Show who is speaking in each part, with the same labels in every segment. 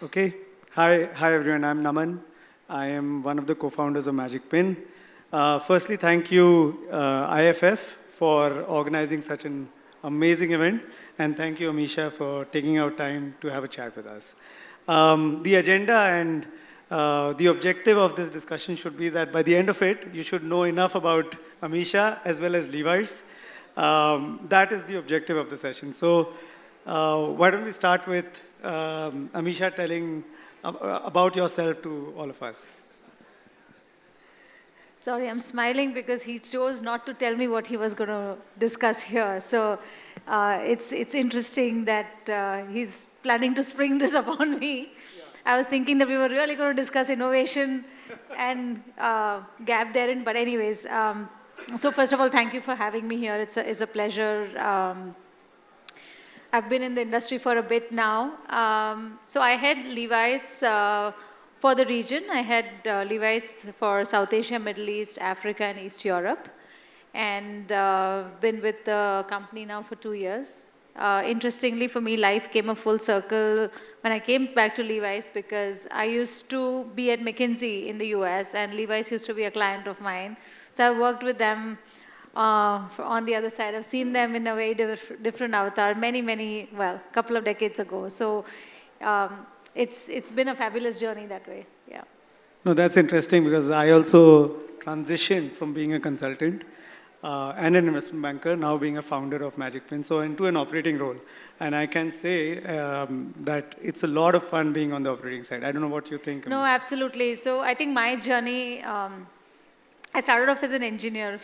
Speaker 1: Okay. Hi everyone. I'm Naman. I am one of the co-founders of magicpin. Firstly, thank you IFF for organizing such an amazing event, and thank you Amisha for taking out time to have a chat with us. The agenda and the objective of this discussion should be that by the end of it, you should know enough about Amisha as well as Levi's. That is the objective of the session. So why don't we start with Amisha telling about yourself to all of us?
Speaker 2: Sorry, I'm smiling because he chose not to tell me what he was going to discuss here. So it's interesting that he's planning to spring this upon me. Yeah. I was thinking that we were really going to discuss innovation and gap therein. But anyways, so first of all, thank you for having me here. It's a pleasure. I've been in the industry for a bit now. So I had Levi's for the region. I had Levi's for South Asia, Middle East, Africa, and East Europe. And been with the company now for 2 years. Interestingly, for me, life came a full circle when I came back to Levi's because I used to be at McKinsey in the US, and Levi's used to be a client of mine. So I worked with them on the other side. I've seen them in a very different avatar well, couple of decades ago. So it's been a fabulous journey that way. Yeah.
Speaker 1: No, that's interesting because I also transitioned from being a consultant and an investment banker, now being a founder of magicpin, so into an operating role. And I can say that it's a lot of fun being on the operating side. I don't know what you think.
Speaker 2: No, absolutely. So I think my journey, I started off as an engineer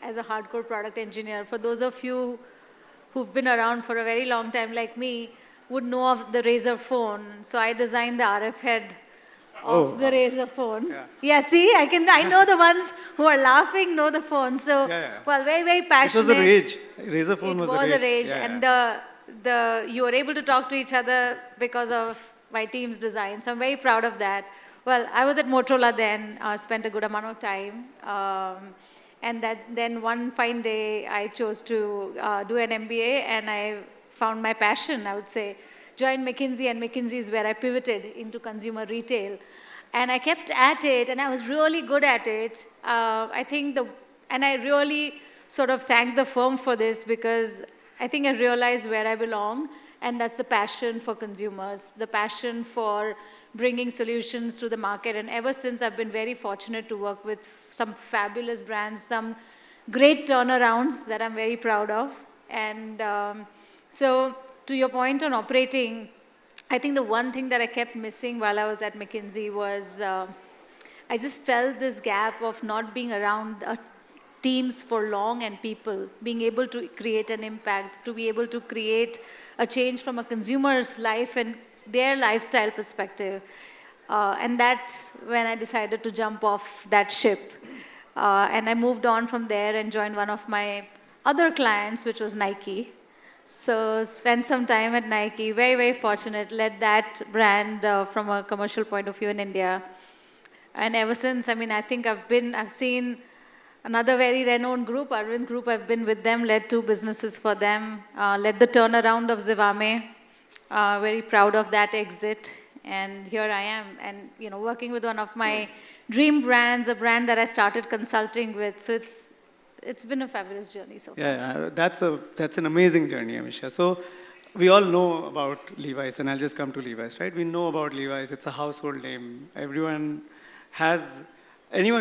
Speaker 2: as a hardcore product engineer. For those of you who've been around for a very long time like me, would know of the Razor phone. So I designed the RF head of the Razor phone. Yeah, see, I know the ones who are laughing know the phone. So, well, very, very passionate.
Speaker 1: It was a rage. Razor phone was a rage.
Speaker 2: It was a rage. And you were able to talk to each other because of my team's design. So I'm very proud of that. Well, I was at Motorola then, spent a good amount of time. And then one fine day, I chose to do an MBA, and I found my passion, I would say. Joined McKinsey, and McKinsey is where I pivoted into consumer retail. And I kept at it, and I was really good at it. And I really sort of thank the firm for this because I think I realized where I belong, and that's the passion for consumers, the passion for bringing solutions to the market. And ever since, I've been very fortunate to work with some fabulous brands, some great turnarounds that I'm very proud of. And so to your point on operating, I think the one thing that I kept missing while I was at McKinsey was I just felt this gap of not being around teams for long and people, being able to create an impact, to be able to create a change from a consumer's life and their lifestyle perspective. And that's when I decided to jump off that ship. And I moved on from there and joined one of my other clients, which was Nike. So spent some time at Nike, very, very fortunate, led that brand from a commercial point of view in India. And ever since, I mean, I think I've seen another very renowned group, Arvind Group. I've been with them, led 2 businesses for them, led the turnaround of Zivame. Very proud of that exit. And here I am, and working with one of my dream brands, a brand that I started consulting with. So it's been a fabulous journey so far.
Speaker 1: Yeah, that's an amazing journey, Amisha. So we all know about Levi's, and I'll just come to Levi's, right? We know about Levi's. It's a household name. Anyone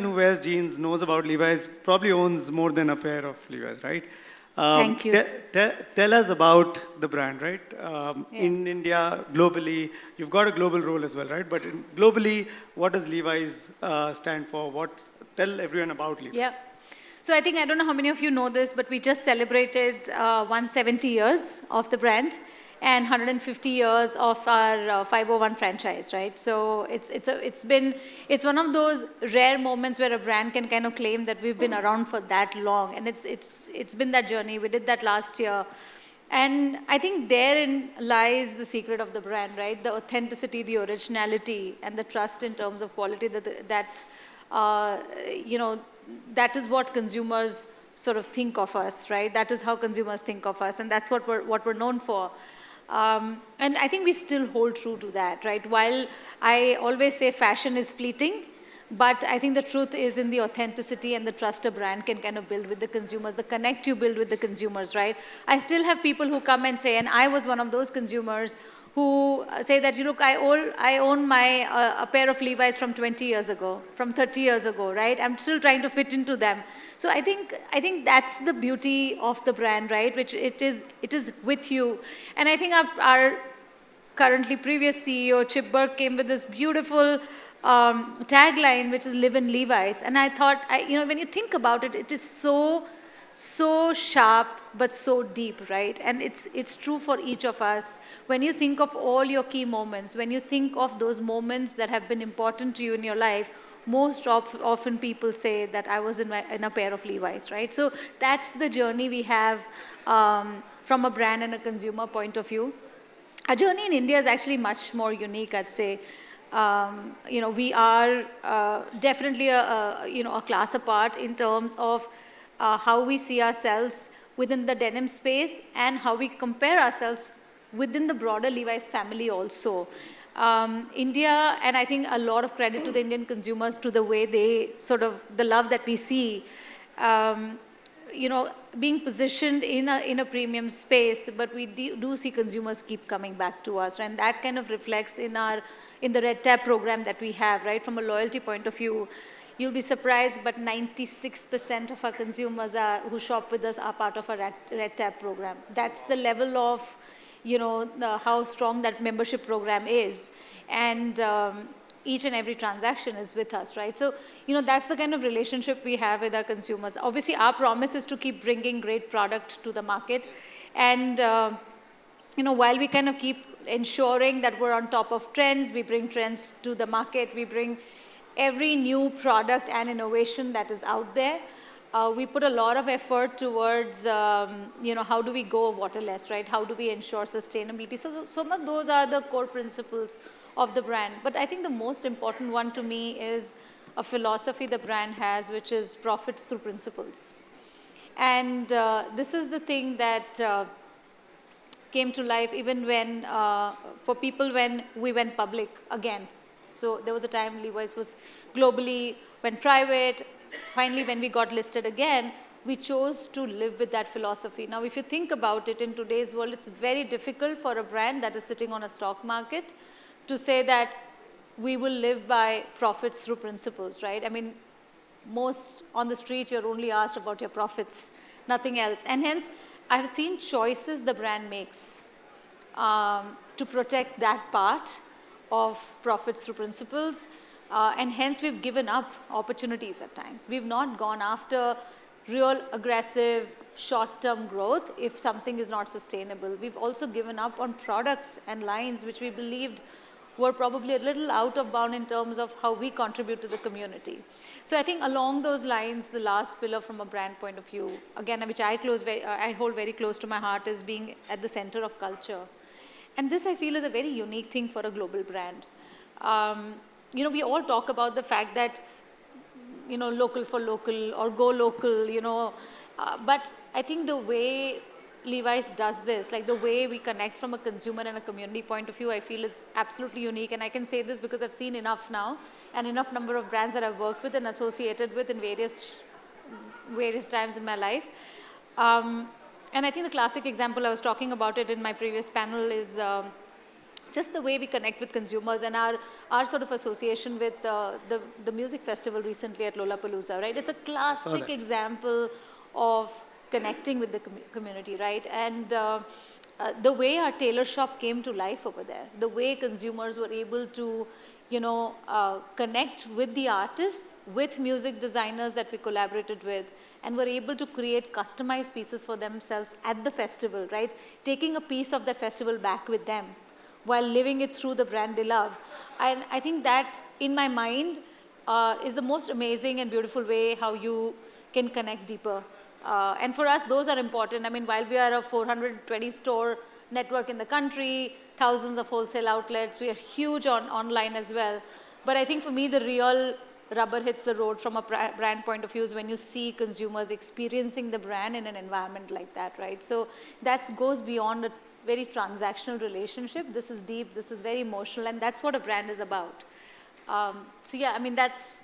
Speaker 1: who wears jeans knows about Levi's, probably owns more than a pair of Levi's, right?
Speaker 2: Thank you.
Speaker 1: Tell us about the brand, right? In India, globally, you've got a global role as well, right? But globally, what does Levi's stand for? Tell everyone about Levi's.
Speaker 2: Yeah. So I don't know how many of you know this, but we just celebrated 170 years of the brand and 150 years of our 501 franchise, right? So it's one of those rare moments where a brand can kind of claim that we've been around for that long, and it's been that journey. We did that last year. And I think therein lies the secret of the brand, right? The authenticity, the originality, and the trust in terms of quality that is what consumers sort of think of us, right? That is how consumers think of us, and that's what we're known for. And I think we still hold true to that, right? While I always say fashion is fleeting, but I think the truth is in the authenticity and the trust a brand can kind of build with the consumers, the connect you build with the consumers, right? I still have people who come and say, and I was one of those consumers who say that, you look, I own my a pair of Levi's from 20 years ago, from 30 years ago, right? I'm still trying to fit into them. So I think that's the beauty of the brand, right? Which it is with you. And I think our currently previous CEO, Chip Burke, came with this beautiful tagline, which is live in Levi's. And I thought, when you think about it, it is so sharp, but so deep, right? And it's true for each of us. When you think of all your key moments, when you think of those moments that have been important to you in your life, most often people say that I was in a pair of Levi's, right? So that's the journey we have from a brand and a consumer point of view. Our journey in India is actually much more unique, I'd say. We are definitely a class apart in terms of how we see ourselves within the denim space and how we compare ourselves within the broader Levi's family also. India, and I think a lot of credit to the Indian consumers to the way they the love that we see. Being positioned in a premium space, but we do see consumers keep coming back to us, and that kind of reflects in the Red Tab program that we have, right? From a loyalty point of view, you'll be surprised, but 96% of our consumers who shop with us are part of a Red Tab program. That's the level of, how strong that membership program is, and each and every transaction is with us, right? So, that's the kind of relationship we have with our consumers. Obviously, our promise is to keep bringing great product to the market. And, while we kind of keep ensuring that we're on top of trends, we bring trends to the market, we bring every new product and innovation that is out there. We put a lot of effort towards, how do we go waterless, right? How do we ensure sustainability? So some of those are the core principles of the brand. But I think the most important one to me is a philosophy the brand has, which is profits through principles. And this is the thing that came to life even when, for people when we went public again. So there was a time Levi's was globally, went private. Finally, when we got listed again, we chose to live with that philosophy. Now, if you think about it, in today's world, it's very difficult for a brand that is sitting on a stock market to say that we will live by profits through principles, right? I mean, most on the street, you're only asked about your profits, nothing else. And hence, I've seen choices the brand makes to protect that part of profits through principles. And hence, we've given up opportunities at times. We've not gone after real aggressive short-term growth if something is not sustainable. We've also given up on products and lines which we believed were probably a little out of bound in terms of how we contribute to the community. So I think along those lines, the last pillar from a brand point of view, again, which I hold very close to my heart, is being at the center of culture. And this, I feel, is a very unique thing for a global brand. We all talk about the fact that, local for local or go local, but I think the way Levi's does this, like the way we connect from a consumer and a community point of view, I feel is absolutely unique. And I can say this because I've seen enough now, and enough number of brands that I've worked with and associated with in various times in my life. And I think the classic example, I was talking about it in my previous panel, is just the way we connect with consumers and our sort of association with the music festival recently at Lollapalooza, right? It's a classic example of connecting with the community, right? And the way our tailor shop came to life over there, the way consumers were able to, connect with the artists, with music designers that we collaborated with, and were able to create customized pieces for themselves at the festival, right? Taking a piece of the festival back with them while living it through the brand they love. And I think that, in my mind, is the most amazing and beautiful way how you can connect deeper. And for us, those are important. I mean, while we are a 420 store network in the country, thousands of wholesale outlets, we are huge online as well. But I think for me, the real rubber hits the road from a brand point of view is when you see consumers experiencing the brand in an environment like that, right? So that goes beyond very transactional relationship. This is deep, this is very emotional, and that's what a brand is about. So yeah, I mean, that's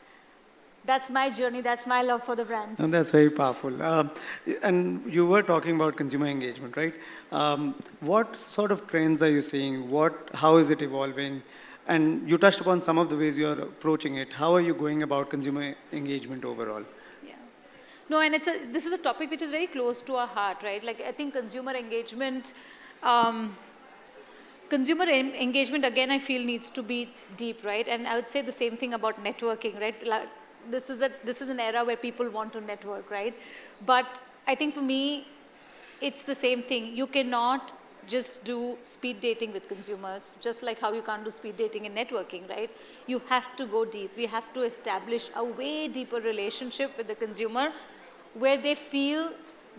Speaker 2: my journey, that's my love for the brand.
Speaker 1: And that's very powerful. And you were talking about consumer engagement, right? What sort of trends are you seeing? How is it evolving? And you touched upon some of the ways you're approaching it. How are you going about consumer engagement overall?
Speaker 2: Yeah. No, and this is a topic which is very close to our heart, right? Like, I think um, consumer engagement, again, I feel needs to be deep, right? And I would say the same thing about networking, right? Like, this is an era where people want to network, right? But I think for me, it's the same thing. You cannot just do speed dating with consumers, just like how you can't do speed dating in networking, right? You have to go deep. We have to establish a way deeper relationship with the consumer where they feel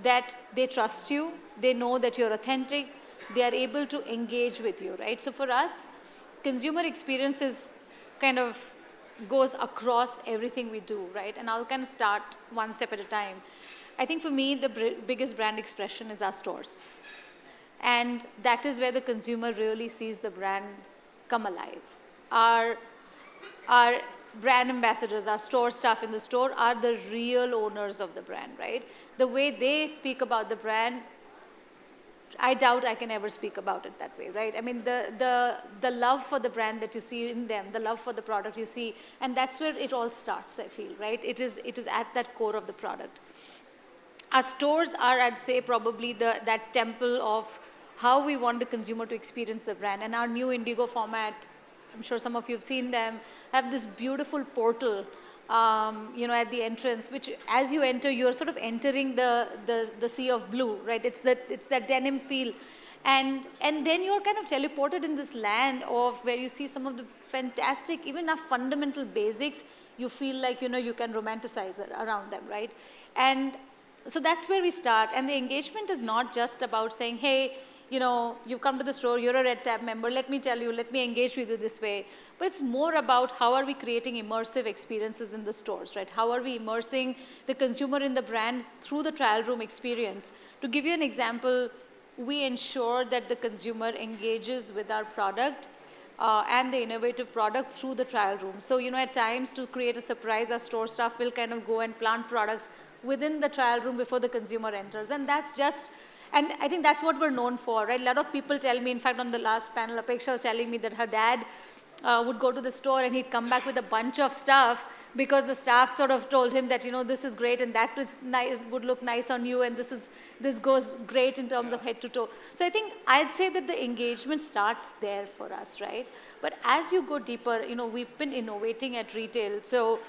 Speaker 2: that they trust you, they know that you're authentic, they are able to engage with you, right? So for us, consumer experience is kind of goes across everything we do, right? And I'll kind of start one step at a time. I think for me, the biggest brand expression is our stores. And that is where the consumer really sees the brand come alive. Our brand ambassadors, our store staff in the store are the real owners of the brand, right? The way they speak about the brand, I doubt I can ever speak about it that way, right? I mean, the love for the brand that you see in them, the love for the product you see, and that's where it all starts, I feel, right? It is at that core of the product. Our stores are, I'd say, probably that temple of how we want the consumer to experience the brand. And our new Indigo format, I'm sure some of you have seen them, have this beautiful portal, at the entrance, which as you enter, you're sort of entering the sea of blue, right? It's that denim feel. And then you're kind of teleported in this land of where you see some of the fantastic, even our fundamental basics, you feel like, you can romanticize around them, right? And so that's where we start. And the engagement is not just about saying, hey, you've come to the store, you're a Red Tab member, let me tell you, let me engage with you this way. But it's more about how are we creating immersive experiences in the stores, right? How are we immersing the consumer in the brand through the trial room experience? To give you an example, we ensure that the consumer engages with our product and the innovative product through the trial room. So, at times to create a surprise, our store staff will kind of go and plant products within the trial room before the consumer enters. And and I think that's what we're known for, right? A lot of people tell me, in fact, on the last panel, Apeksha was telling me that her dad would go to the store and he'd come back with a bunch of stuff because the staff sort of told him that, this is great and that would look nice on you and this goes great in terms of head to toe. So I think I'd say that the engagement starts there for us, right? But as you go deeper, we've been innovating at retail. So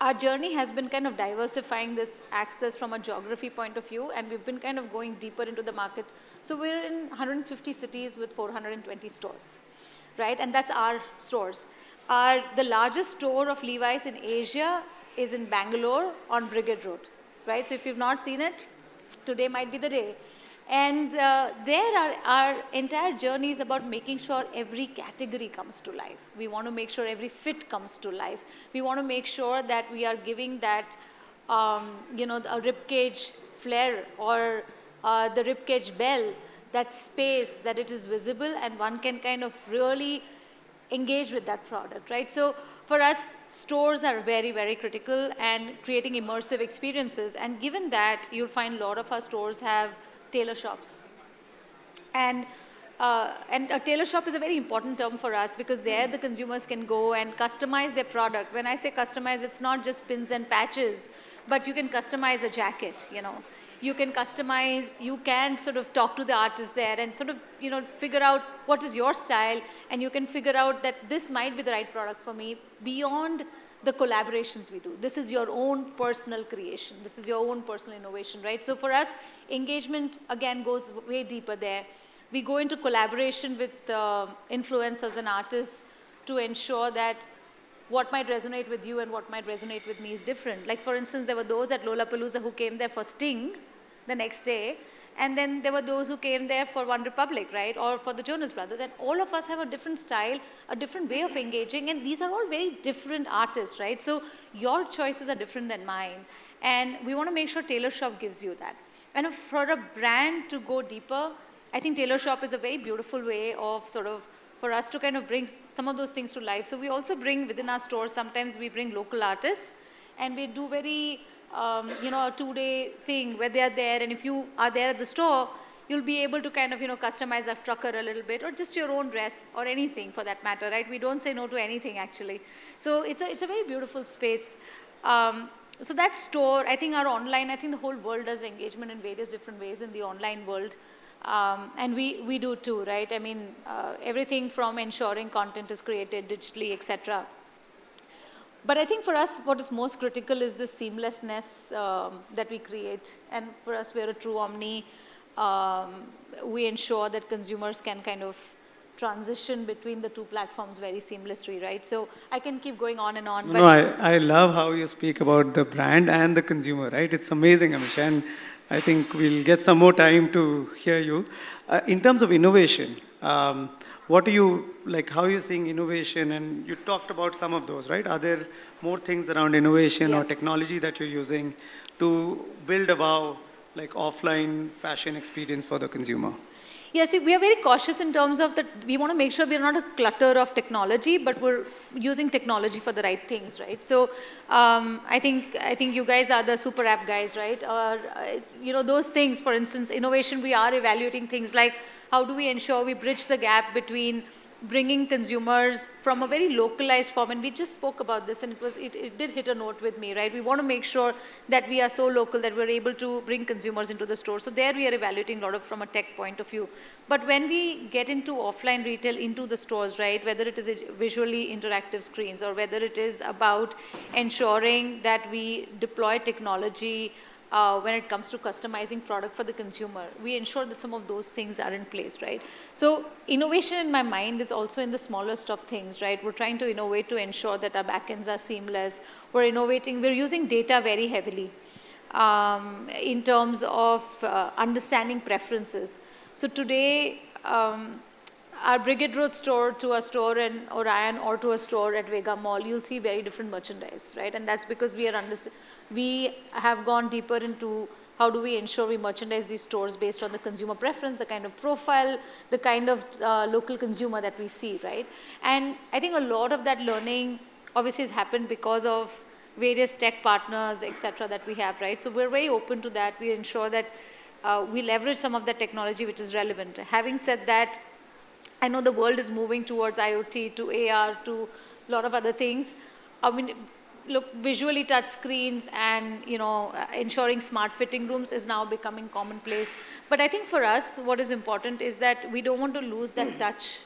Speaker 2: our journey has been kind of diversifying this access from a geography point of view, and we've been kind of going deeper into the markets. So we're in 150 cities with 420 stores, right? And that's our stores. The largest store of Levi's in Asia is in Bangalore on Brigade Road, right? So if you've not seen it, today might be the day. And there our entire journey is about making sure every category comes to life. We want to make sure every fit comes to life. We want to make sure that we are giving that, a ribcage flare or the ribcage bell, that space, that it is visible and one can kind of really engage with that product, right? So for us, stores are very, very critical and creating immersive experiences. And given that, you'll find a lot of our stores have tailor shops. And a tailor shop is a very important term for us because there the consumers can go and customize their product. When I say customize, it's not just pins and patches, but you can customize a jacket, You can customize, you can sort of talk to the artist there and sort of, figure out what is your style, and you can figure out that this might be the right product for me beyond the collaborations we do. This is your own personal creation. This is your own personal innovation, right? So for us, engagement, again, goes way deeper there. We go into collaboration with influencers and artists to ensure that what might resonate with you and what might resonate with me is different. Like, for instance, there were those at Lollapalooza who came there for Sting the next day, and then there were those who came there for One Republic, right, or for the Jonas Brothers. And all of us have a different style, a different way of engaging, and these are all very different artists, right? So your choices are different than mine, and we want to make sure Tailor Shop gives you that. And for a brand to go deeper, I think Tailor Shop is a very beautiful way of sort of, for us to kind of bring some of those things to life. So we also bring within our stores, sometimes we bring local artists, and we do very, a 2-day thing where they are there, and if you are there at the store, you'll be able to kind of, customize a trucker a little bit, or just your own dress, or anything for that matter, right? We don't say no to anything, actually. So it's a very beautiful space. So that store, I think our online, I think the whole world does engagement in various different ways in the online world. And we do too, right? I mean, everything from ensuring content is created digitally, etc. But I think for us, what is most critical is the seamlessness that we create. And for us, we're a true omni. We ensure that consumers can kind of transition between the two platforms very seamlessly, right? So I can keep going on and on.
Speaker 1: No, I love how you speak about the brand and the consumer, right? It's amazing, Amisha, and I think we'll get some more time to hear you. In terms of innovation, what do you, like, how are you seeing innovation? And you talked about some of those, right? Are there more things around innovation or technology that you're using to build a wow, like offline fashion experience for the consumer?
Speaker 2: Yeah, see, we are very cautious in terms of that. We want to make sure we're not a clutter of technology, but we're using technology for the right things, right? So I think you guys are the super app guys, right? Or those things. For instance, innovation. We are evaluating things like how do we ensure we bridge the gap between bringing consumers from a very localized form, and we just spoke about this, and it did hit a note with me, right? We want to make sure that we are so local that we're able to bring consumers into the store. So there we are evaluating a lot of from a tech point of view. But when we get into offline retail, into the stores, right, whether it is a visually interactive screens or whether it is about ensuring that we deploy technology when it comes to customizing product for the consumer, we ensure that some of those things are in place, right? So innovation in my mind is also in the smallest of things, right? We're trying to innovate to ensure that our backends are seamless. We're innovating, we're using data very heavily in terms of understanding preferences. So today, our Brigade Road store to a store in Orion or to a store at Vega Mall, you'll see very different merchandise, right? And that's because we have gone deeper into how do we ensure we merchandise these stores based on the consumer preference, the kind of profile, the kind of local consumer that we see, right? And I think a lot of that learning obviously has happened because of various tech partners, et cetera, that we have, right? So we're very open to that. We ensure that we leverage some of that technology which is relevant. Having said that, I know the world is moving towards IoT, to AR, to a lot of other things. I mean, look, visually touch screens and, ensuring smart fitting rooms is now becoming commonplace. But I think for us, what is important is that we don't want to lose that touch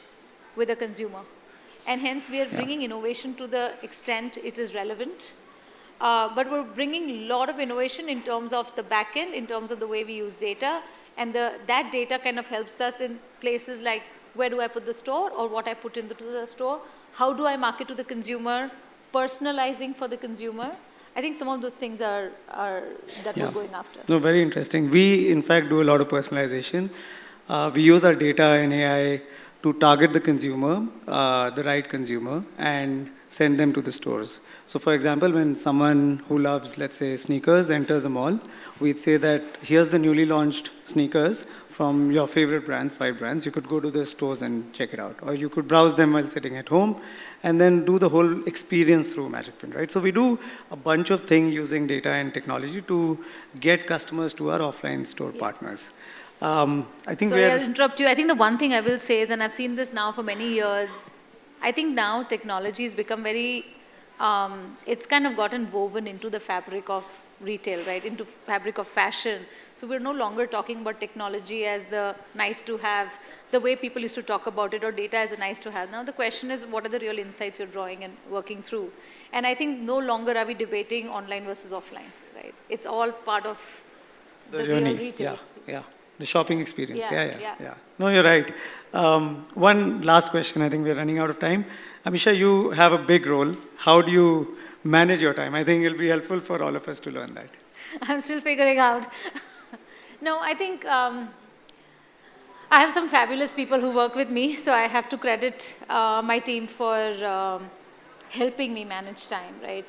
Speaker 2: with the consumer. And hence, we are bringing innovation to the extent it is relevant. But we're bringing a lot of innovation in terms of the back end, in terms of the way we use data. And that data kind of helps us in places like where do I put the store or what I put into the store, how do I market to the consumer, personalizing for the consumer. I think some of those things are that we're going after.
Speaker 1: No, very interesting. We, in fact, do a lot of personalization. We use our data and AI to target the consumer, the right consumer, and send them to the stores. So for example, when someone who loves, let's say, sneakers enters a mall, we'd say that here's the newly launched sneakers from your favorite brands, 5 brands. You could go to the stores and check it out. Or you could browse them while sitting at home and then do the whole experience through magicpin, right? So we do a bunch of things using data and technology to get customers to our offline store partners. I think
Speaker 2: Sorry, I'll interrupt you. I think the one thing I will say is, and I've seen this now for many years, I think now technology has become very, it's kind of gotten woven into the fabric of retail, right, into fabric of fashion. So we're no longer talking about technology as the nice to have, the way people used to talk about it, or data as a nice to have. Now the question is, what are the real insights you're drawing and working through? And I think no longer are we debating online versus offline, right? It's all part of the
Speaker 1: journey.
Speaker 2: Real retail.
Speaker 1: Yeah. The shopping experience. Yeah. No, you're right. One last question. I think we're running out of time. Amisha, you have a big role. How do you manage your time? I think it'll be helpful for all of us to learn that.
Speaker 2: I'm still figuring out. No, I think I have some fabulous people who work with me, so I have to credit my team for helping me manage time, right?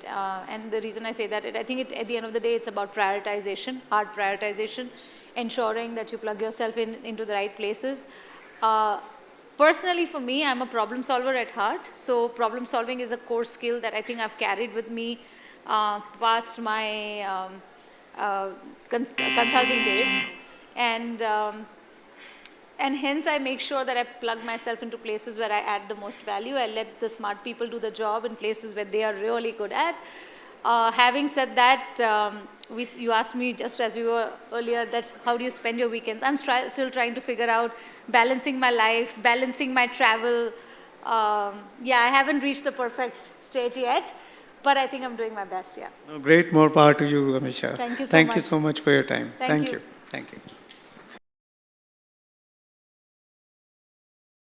Speaker 2: And the reason I say that, I think at the end of the day, it's about prioritization, hard prioritization, ensuring that you plug yourself into the right places. Personally, for me, I'm a problem solver at heart. So problem solving is a core skill that I think I've carried with me past my consulting days. And hence, I make sure that I plug myself into places where I add the most value. I let the smart people do the job in places where they are really good at. Having said that, you asked me just as we were earlier that how do you spend your weekends? I'm still trying to figure out balancing my life, balancing my travel. Yeah, I haven't reached the perfect stage yet, but I think I'm doing my best, yeah.
Speaker 1: No, great, more power to you, Amisha.
Speaker 2: Thank you so
Speaker 1: Thank
Speaker 2: much.
Speaker 1: you so much for your time.
Speaker 2: Thank you.
Speaker 1: Thank you.